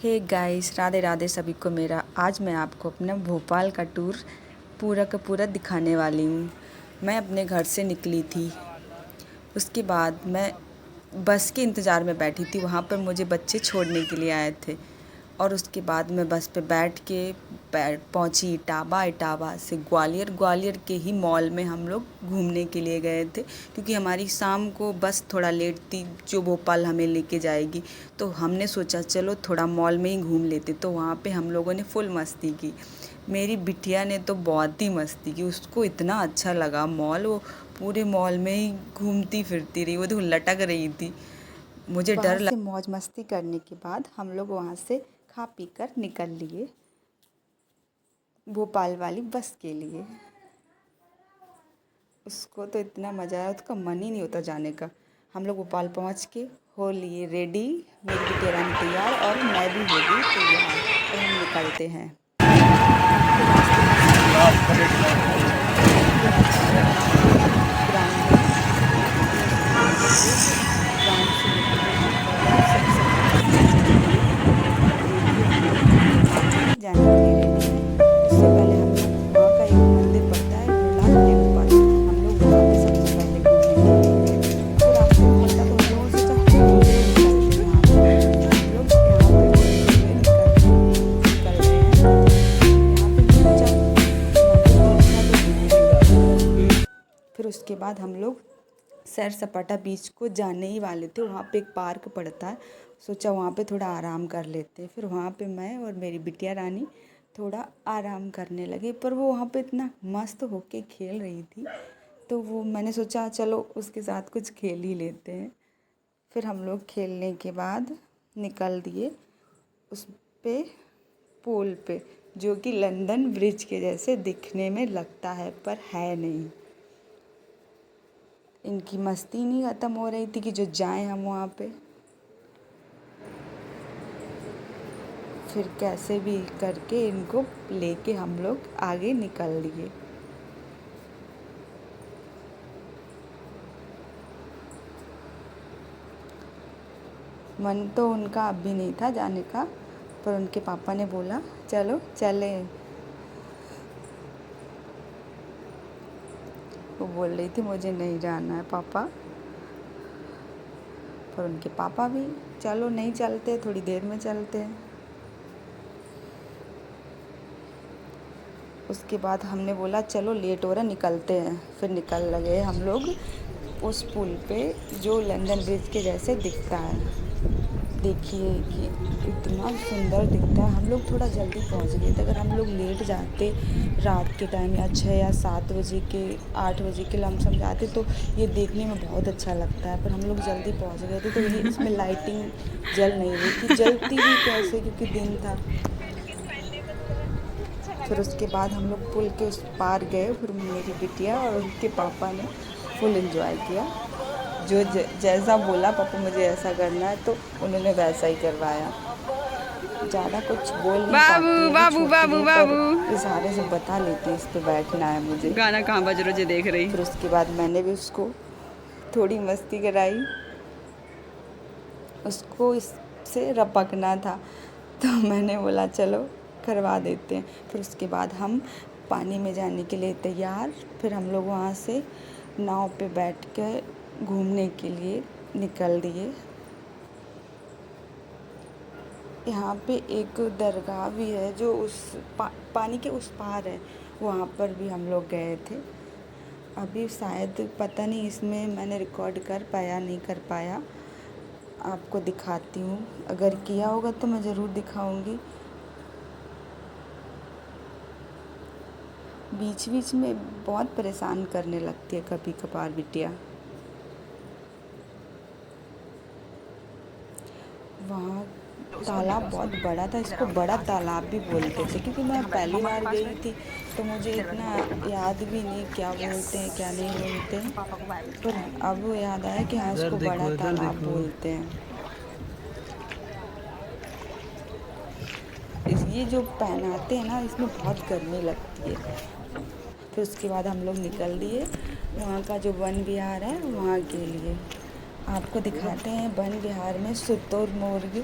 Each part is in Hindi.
हे गाइस, राधे राधे सभी को मेरा। आज मैं आपको अपना भोपाल का टूर पूरा का पूरा दिखाने वाली हूँ। मैं अपने घर से निकली थी, उसके बाद मैं बस के इंतज़ार में बैठी थी। वहाँ पर मुझे बच्चे छोड़ने के लिए आए थे और उसके बाद मैं बस पे बैठ के पहुँची इटावा। इटावा से ग्वालियर के ही मॉल में हम लोग घूमने के लिए गए थे, क्योंकि हमारी शाम को बस थोड़ा लेट थी जो भोपाल हमें लेके जाएगी। तो हमने सोचा चलो थोड़ा मॉल में ही घूम लेते। तो वहाँ पे हम लोगों ने फुल मस्ती की। मेरी बिटिया ने तो बहुत ही मस्ती की, उसको इतना अच्छा लगा मॉल। वो पूरे मॉल में ही घूमती फिरती रही, वो तो लटक रही थी। मुझे डर लगा। मौज मस्ती करने के बाद हम लोग वहाँ से खा पी कर निकल लिए भोपाल वाली बस के लिए। उसको तो इतना मज़ा आया, उसका मन ही नहीं होता जाने का। हम लोग भोपाल पहुँच के हो लिए रेडी, मेरी बिटिया रानी तैयार और मैं भी हो गई तैयार। तो हम निकलते हैं। जाने के लिए रेडी हैं। उससे पहले हम लोग वहाँ का एक मंदिर पड़ता है गुलाब के ऊपर, हम लोग वहाँ पे सबसे पहले घूमने के लिए गए। तो रास्ते में पड़ता तो हम लोगों से निकलते हैं यहाँ पे। हम लोग यहाँ पे होते हुए निकल रहे हैं। यहाँ पे सोचा मंदिर तो फिर उसके बाद हम लोग सैर सपाटा बीच को जाने ही वाले थे। वहाँ पे एक पार्क पड़ता है, सोचा वहाँ पे थोड़ा आराम कर लेते। फिर वहाँ पे मैं और मेरी बिटिया रानी थोड़ा आराम करने लगे, पर वो वहाँ पे इतना मस्त होके खेल रही थी, तो वो मैंने सोचा चलो उसके साथ कुछ खेल ही लेते हैं। फिर हम लोग खेलने के बाद निकल दिए उस पे पुल पे, जो कि लंदन ब्रिज के जैसे दिखने में लगता है पर है नहीं। इनकी मस्ती नहीं ख़त्म हो रही थी कि जो जाएं हम वहाँ पे। फिर कैसे भी करके इनको लेके हम लोग आगे निकल लिए। मन तो उनका अब भी नहीं था जाने का, पर उनके पापा ने बोला चलो चले। वो बोल रही थी मुझे नहीं जाना है पापा, पर उनके पापा भी चलो नहीं चलते, थोड़ी देर में चलते हैं। उसके बाद हमने बोला चलो लेट हो रहा निकलते हैं। फिर निकल लगे हम लोग उस पुल पे जो लंदन ब्रिज के जैसे दिखता है। देखिए कि इतना सुंदर दिखता है। हम लोग थोड़ा जल्दी पहुंच गए थे। अगर हम लोग लेट जाते रात के टाइम या 6 या 7 बजे के 8 बजे के लमसम जाते तो ये देखने में बहुत अच्छा लगता है, पर हम लोग जल्दी पहुंच गए थे तो ये इसमें लाइटिंग जल नहीं रही थी। जलती भी कैसे, क्योंकि दिन था। फिर उसके बाद हम लोग पुल के उस पार गए। फिर मेरी बिटिया और उनके पापा ने फुल एंजॉय किया। जो जैसा बोला पापा मुझे ऐसा करना है तो उन्होंने वैसा ही करवाया। ज़्यादा कुछ बोल नहीं पाती है, बाबू बाबू बाबू इशारे से बता लेती है इस पे बैठना है मुझे। गाना कहाँ बज रहा देख रही। फिर उसके बाद मैंने भी उसको थोड़ी मस्ती कराई। उसको इससे रपकना था तो मैंने बोला चलो करवा देते हैं। फिर उसके बाद हम पानी में जाने के लिए तैयार। फिर हम लोग वहाँ से नाव पे बैठ के घूमने के लिए निकल दिए। यहाँ पे एक दरगाह भी है जो उस पानी के उस पार है, वहाँ पर भी हम लोग गए थे। अभी शायद पता नहीं इसमें मैंने रिकॉर्ड कर पाया नहीं कर पाया, आपको दिखाती हूँ। अगर किया होगा तो मैं ज़रूर दिखाऊंगी। बीच बीच में बहुत परेशान करने लगती है कभी कभार बिटिया। वहाँ तालाब बहुत बड़ा था, इसको बड़ा तालाब भी बोलते थे, क्योंकि मैं पहली बार गई थी तो मुझे इतना याद भी नहीं क्या बोलते हैं क्या नहीं बोलते हैं, पर अब याद आया कि हाँ इसको बड़ा तालाब बोलते हैं। ये जो पहनाते हैं ना इसमें बहुत गर्मी लगती है। फिर उसके बाद हम लोग निकल दिए वहाँ का जो वन विहार है वहाँ के लिए। आपको दिखाते हैं वन विहार में शुतुरमुर्ग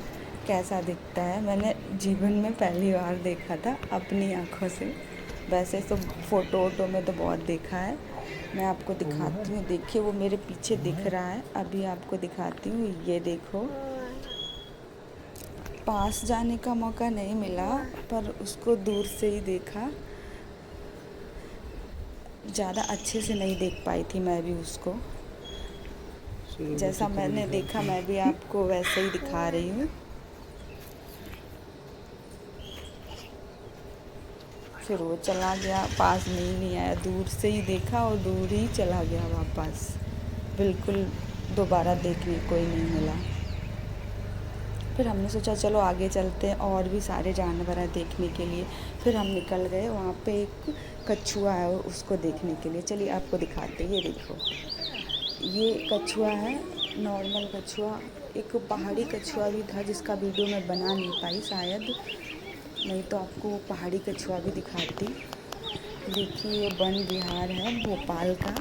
कैसा दिखता है। मैंने जीवन में पहली बार देखा था अपनी आँखों से। वैसे तो फ़ोटो वोटो में तो बहुत देखा है। मैं आपको दिखाती हूँ, देखिए वो मेरे पीछे दिख रहा है, अभी आपको दिखाती हूँ। ये देखो, पास जाने का मौका नहीं मिला पर उसको दूर से ही देखा। ज़्यादा अच्छे से नहीं देख पाई थी मैं भी उसको। जैसा मैंने देखा मैं भी आपको वैसे ही दिखा रही हूँ। फिर वो चला गया, पास में ही नहीं आया, दूर से ही देखा और दूर ही चला गया वापस। बिल्कुल दोबारा देखने को ही नहीं मिला। फिर हमने सोचा चलो आगे चलते हैं, और भी सारे जानवर हैं देखने के लिए। फिर हम निकल गए, वहाँ पे एक कछुआ है उसको देखने के लिए। चलिए आपको दिखाते हैं। ये देखो, ये कछुआ है, नॉर्मल कछुआ। एक पहाड़ी कछुआ भी था जिसका वीडियो मैं बना नहीं पाई शायद, नहीं तो आपको वो पहाड़ी कछुआ भी दिखाती। देखिए ये वन विहार है भोपाल का,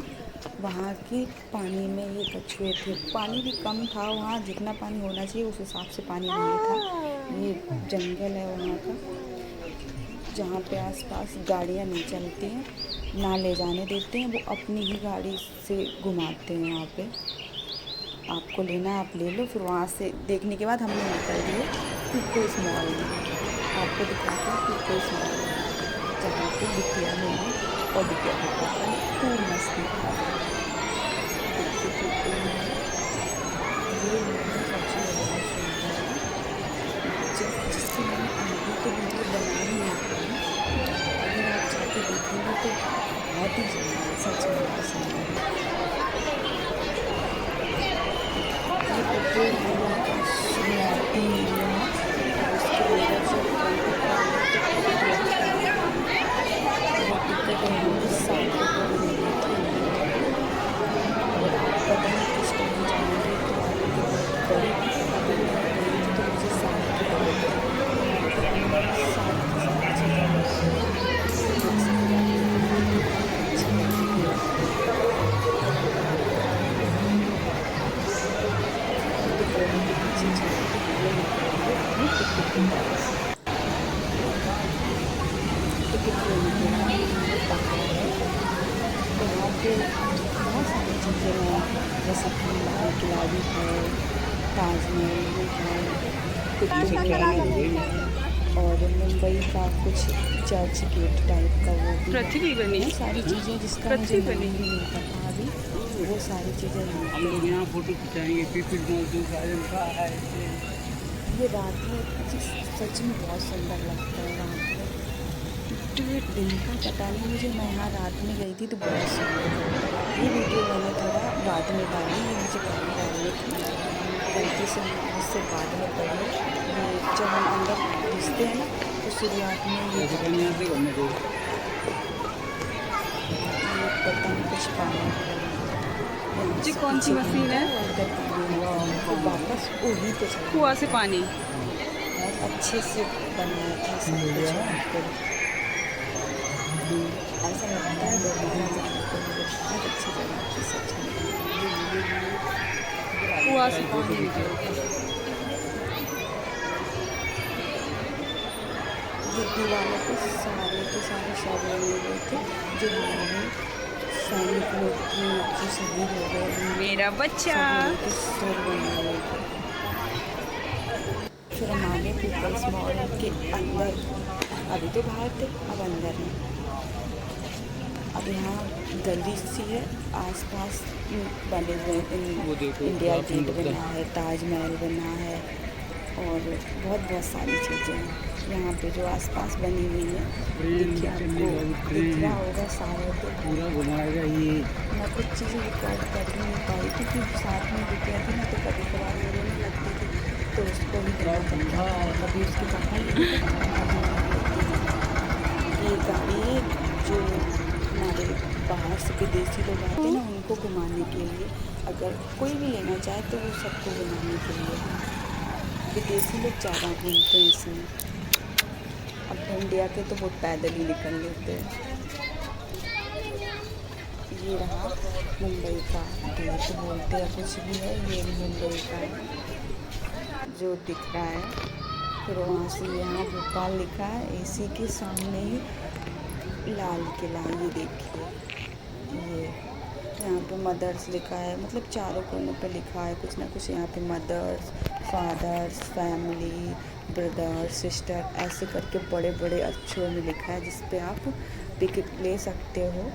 वहाँ के पानी में ये कछुए थे। पानी भी कम था वहाँ, जितना पानी होना चाहिए उस हिसाब से पानी नहीं था। ये जंगल है वहाँ का, जहाँ पे आसपास गाड़ियाँ नहीं चलती हैं, ना ले जाने देते हैं, वो अपनी ही गाड़ी से घुमाते हैं। वहाँ पे आपको लेना है आप ले लो। फिर वहाँ से देखने के बाद हमने निकल लिए पीपल्स मॉल में। आपको दिखाते हैं पीपल्स मॉल जहाँ पे बिटिया मिली और बिटिया के पापा ने खूब मस्ती की। देखिए पीपल मॉल, ये मॉल सबसे ज़्यादा सुंदर है। जिसकी मैंने अभी तो वीडियो बना ही नहीं पाई, अगर आप जाके देखेंगे तो बहुत ही सुंदर है, सच में बहुत सुंदर है। ये पीपल शुरुआती एरिया है, उसके अंदर जो टिकट है वो 60 रुपये में मिली थी। अगर आप पता नहीं किस टाइम जाएंगे तो आपको पड़ेगी। अभी मैं गई थी तो मुझे 60 रुपये लगे। अंदर 60 वहाँ पे बहुत सारी चीज़ें हैं, जैसे कि लाल किला भी है, ताजमहल भी है, कुतुब मीनार भी है, और मुंबई का कुछ चर्च गेट टाइप का वो भी पृथ्वी है। बनी, सारी चीज़ें जिसका मुझे पृथ्वी नाम बनी। भी नहीं पता अभी, वो सारी चीज़ें यहाँ हम पे लोग हैं। यहाँ फोटो खिंचाएंगे। पीपल्स मॉल 2 साल का है। ये रात में सच में बहुत सुंदर लगता है वहाँ पे। दिन का पता नहीं मुझे, मैं यहाँ रात में गई थी तो बहुत सुंदर। ये वीडियो मैंने थोड़ा बाद में डाली, ये मुझे पहले डालनी थी, गलती से मुझसे बाद में पड़ी। ये जब हम अंदर घुसते हैं ना तो शुरुआत में ये यहाँ से घूमने को पता नहीं कुछ पानी जी कौन सी मशीन है? उधर पानी तो वापस वही पे चला। कुआं से पानी। बहुत अच्छे से बनाया था सब कुछ वहाँ पर। ऐसा लगता है दोबारा जाने को मुझे। बहुत अच्छी जगह थी सच में। कुआं से पानी निकलता। ये दीवारों पे सारे के सारे शव बने हुए थे जो हमारे सैनिक लोग थे जो शहीद हो गए, उनके मेरा बच्चा। सब लोगों के सिर बने हुए थे। फिर हम आगे पीपल्स मॉल के अंदर, अभी तो बाहर थे अब अंदर हैं। अब यहाँ गली सी है, आसपास बने हुए इंडिया गेट बना है, ताजमहल बना है, और बहुत सारी चीज़ें हैं यहाँ पे जो आसपास बनी हुई है। देखिए आपको दिख रहा होगा शायद। पूरा घुमाएगा ये। मैं कुछ चीज़ें रिकॉर्ड कर ही नहीं पाई क्योंकि साथ में बिटिया थी ना, तो कभी कभार वो रोने लगती थी तो उसको भी करना पड़ता था, कभी उसके पापा ले ये गाड़ी है जो हमारे बाहर से विदेशी लोग आते हैं ना, उनको घुमाने के लिए। अगर कोई भी लेना चाहे तो वो सबको घुमाने के लिए है। विदेशी लोग ज़्यादा घूमते हैं इसमें। अब इंडिया के तो वो पैदल ही निकल लेते हैं। ये रहा मुंबई का गेट, बोलते हैं कुछ भी है, ये मुंबई का है। जो दिख रहा है। फिर वहाँ से यहाँ भोपाल लिखा है, इसी के सामने ही लाल किला, ये देखिए। ये यहाँ पे मदर्स लिखा है, मतलब चारों कोनों पे लिखा है कुछ ना कुछ। यहाँ पे mothers, fathers, family, brother, sister, ऐसे करके बड़े बड़े अक्षरों में लिखा है, जिस पे आप पिक ले सकते हो।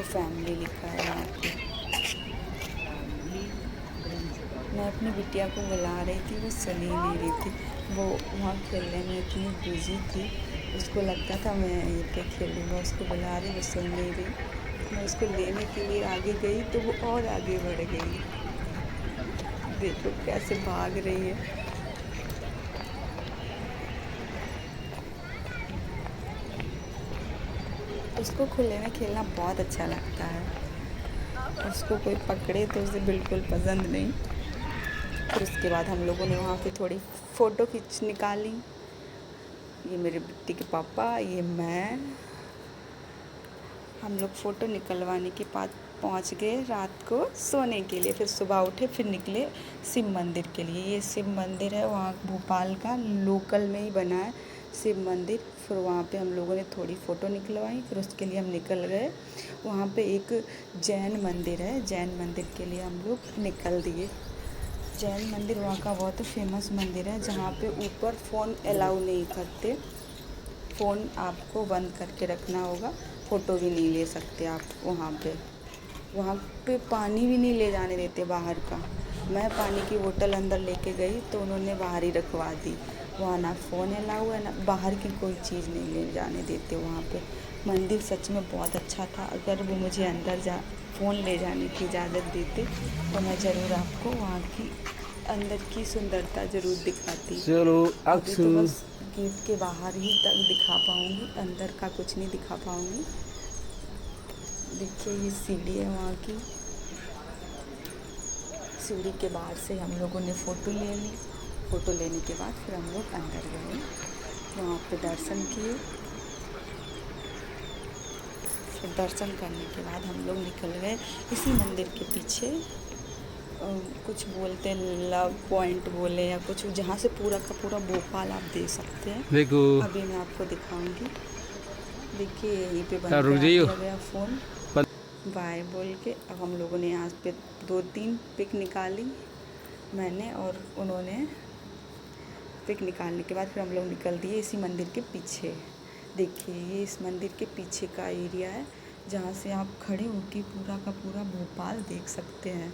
फैमिली लिखा है यहाँ पे। मैं अपनी बिटिया को बुला रही थी, वो सुन ही नहीं रही थी। वो वहाँ खेलने में इतनी बिजी थी, उसको लगता था मैं यहीं पे खेलूँगा। उसको बुला रही, वो सुन नहीं रही। मैं उसको लेने के लिए आगे गई तो वो और आगे बढ़ गई। देखो कैसे भाग रही है। उसको खुले में खेलना बहुत अच्छा लगता है। उसको कोई पकड़े तो उसे बिल्कुल पसंद नहीं। फिर उसके बाद हम लोगों ने वहाँ पे थोड़ी फ़ोटो खींच निकाली। ये मेरे बिट्टी के पापा, ये मैं। हम लोग फ़ोटो निकलवाने के बाद पहुँच गए रात को सोने के लिए। फिर सुबह उठे, फिर निकले शिव मंदिर के लिए। ये शिव मंदिर है वहाँ भोपाल का, लोकल में ही बना है शिव मंदिर। फिर वहाँ पे हम लोगों ने थोड़ी फ़ोटो निकलवाई, फिर उसके लिए हम निकल गए। वहाँ पे एक जैन मंदिर है, जैन मंदिर के लिए हम लोग निकल दिए। जैन मंदिर वहाँ का बहुत फेमस मंदिर है, जहाँ पे ऊपर फ़ोन अलाउ नहीं करते। फ़ोन आपको बंद करके रखना होगा, फ़ोटो भी नहीं ले सकते आप वहाँ पे पानी भी नहीं ले जाने देते बाहर का। मैं पानी की बोतल अंदर लेके गई तो उन्होंने बाहर ही रखवा दी। वहाँ ना फ़ोन अलाउ है, ना बाहर की कोई चीज़ नहीं ले जाने देते वहाँ पे। मंदिर सच में बहुत अच्छा था। अगर वो मुझे अंदर फ़ोन ले जाने की इजाज़त देते तो मैं ज़रूर आपको वहाँ की अंदर की सुंदरता ज़रूर दिखाती। चलो अभी तो बस गेट के बाहर ही तक दिखा पाऊँगी, अंदर का कुछ नहीं दिखा पाऊँगी। देखिए ये सीढ़ी है वहाँ की। सीढ़ी के बाहर से हम लोगों ने फ़ोटो ले ली। फ़ोटो लेने के बाद फिर हम लोग अंदर गए, वहाँ पे दर्शन किए। फिर दर्शन करने के बाद हम लोग निकल गए इसी मंदिर के पीछे। कुछ बोलते लव पॉइंट बोले या कुछ, जहाँ से पूरा का पूरा भोपाल आप देख सकते हैं। देखो अभी मैं आपको दिखाऊंगी। देखिए यहीं पे बंद रुक करा जाइयो। दिया गया फ़ोन, बाय बोल के। अब हम लोगों ने यहाँ पे 2-3 पिक निकाली, मैंने और उन्होंने। पिक निकालने के बाद फिर हम लोग निकल दिए इसी मंदिर के पीछे। देखिए ये इस मंदिर के पीछे का एरिया है, जहाँ से आप खड़े होकर पूरा का पूरा भोपाल देख सकते हैं।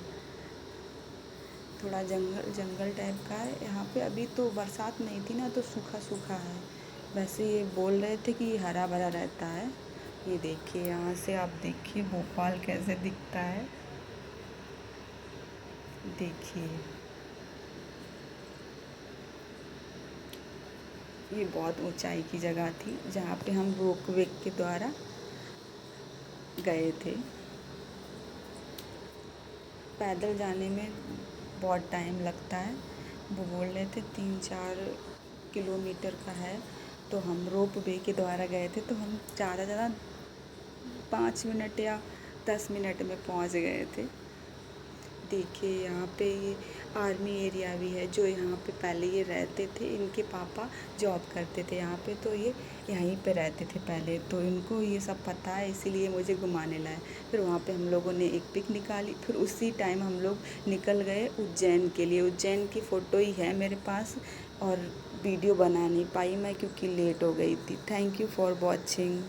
थोड़ा जंगल जंगल टाइप का है यहाँ पे। अभी तो बरसात नहीं थी ना, तो सूखा सूखा है। वैसे ये बोल रहे थे कि हरा भरा रहता है। ये देखिए यहाँ से आप देखिए भोपाल कैसे दिखता है। देखिए ये बहुत ऊंचाई की जगह थी, जहाँ पे हम रोपवे के द्वारा गए थे। पैदल जाने में बहुत टाइम लगता है। वो बोल रहे थे 3-4 किलोमीटर का है, तो हम रोपवे के द्वारा गए थे, तो हम ज़्यादा 5 मिनट या 10 मिनट में पहुंच गए थे। देखिए यहाँ पे ये आर्मी एरिया भी है, जो यहाँ पे पहले ये रहते थे। इनके पापा जॉब करते थे यहाँ पे, तो ये यहीं पे रहते थे पहले, तो इनको ये सब पता है, इसीलिए मुझे घुमाने लाए। फिर वहाँ पे हम लोगों ने एक पिक निकाली। फिर उसी टाइम हम लोग निकल गए उज्जैन के लिए। उज्जैन की फ़ोटो ही है मेरे पास, और वीडियो बना नहीं पाई मैं क्योंकि लेट हो गई थी। Thank you for watching.